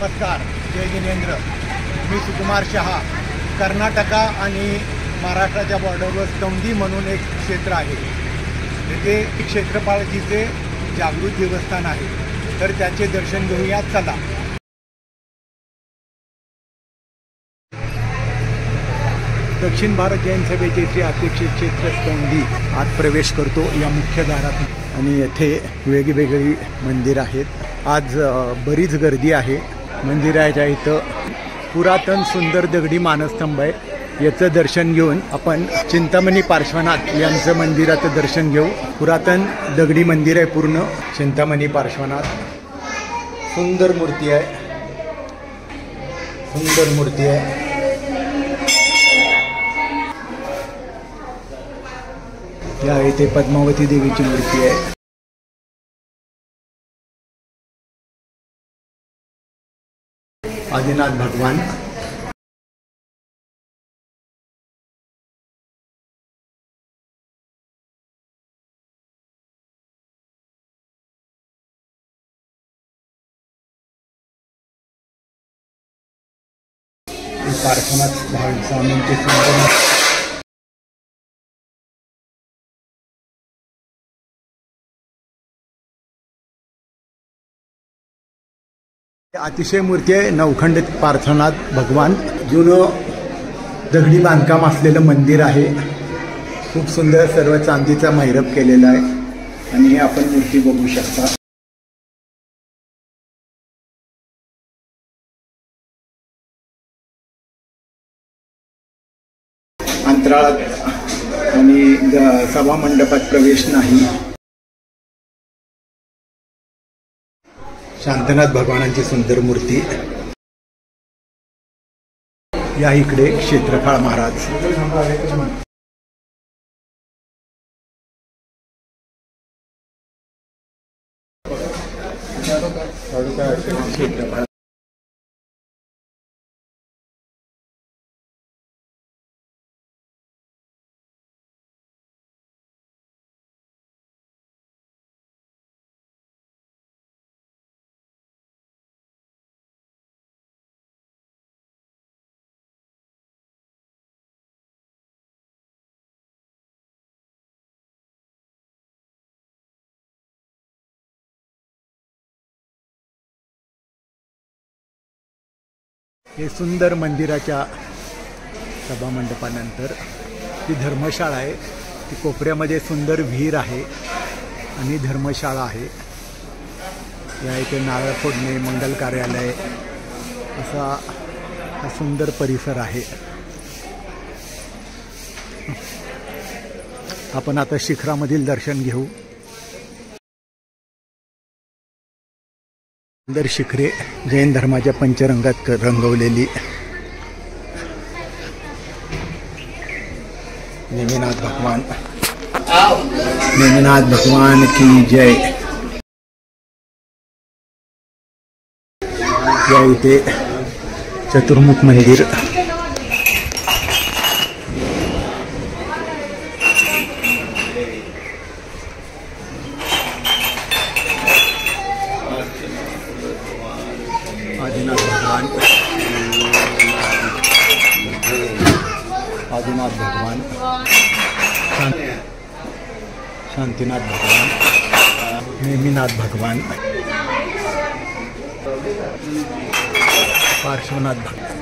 नमस्कार, जय जिनेंद्र। मी सुकुमार शहा। कर्नाटका आणि महाराष्ट्राच्या बॉर्डरवर स्तौंदी म्हणून एक क्षेत्र आहे। तिथे क्षेत्रपाळजीचे जागृत देवस्थान आहे, तर त्याचे दर्शन घेऊया चला। दक्षिण भारत जैन सभेचे श्री अध्यक्ष क्षेत्र स्तौंदी आत प्रवेश करतो या मुख्य दारातून आणि येथे वेगवेगळी मंदिर आहेत। आज बरीच गर्दी आहे। मंदिराच्या इथं पुरातन सुंदर दगडी मानस्तंभ आहे। याचं दर्शन घेऊन आपण चिंतामणी पार्श्वनाथ यांचं मंदिराचं दर्शन घेऊ। पुरातन दगडी मंदिर आहे पूर्ण चिंतामणी पार्श्वनाथ। सुंदर मूर्ती आहे, सुंदर मूर्ती आहे। या इथे पद्मावती देवीची मूर्ती आहे। आदिनाथ भगवान, पार्श्वनाथ स्वामींचे सुंदर अतिशय मूर्ती आहे। नवखंडित पार्श्वनाथ भगवान, जुनं दगडी बांधकाम असलेलं मंदिर आहे। खूप सुंदर सर्व चांदीचा महिरप केलेला आहे आणि आपण मूर्ती बघू शकता। अंतराळात आणि सभा मंडपात प्रवेश नाही। शांतनाथ भगवानांची सुंदर मूर्ती। या इकडे क्षेत्रपाळ महाराज। क्षेत्रपाळ हे सुंदर मंदिराच्या सभामंडपानंतर ती धर्मशाळा आहे। ती कोपऱ्यामध्ये सुंदर विहीर आहे आणि धर्मशाळा आहे। या इथे नारळ फोडणे, मंगल कार्यालय असा हा सुंदर परिसर आहे। आपण आता शिखरामधील दर्शन घेऊ। सुंदर शिखरे जैन धर्माच्या पंचरंगात रंगवलेली। नेमिनाथ भगवान, नेमिनाथ भगवान की जय। या इथे चतुर्मुख मंदिर। आदिनाथ भगवान, आदिनाथ भगवान, शांतिनाथ भगवान, नेमिनाथ भगवान, पार्श्वनाथ भगवान।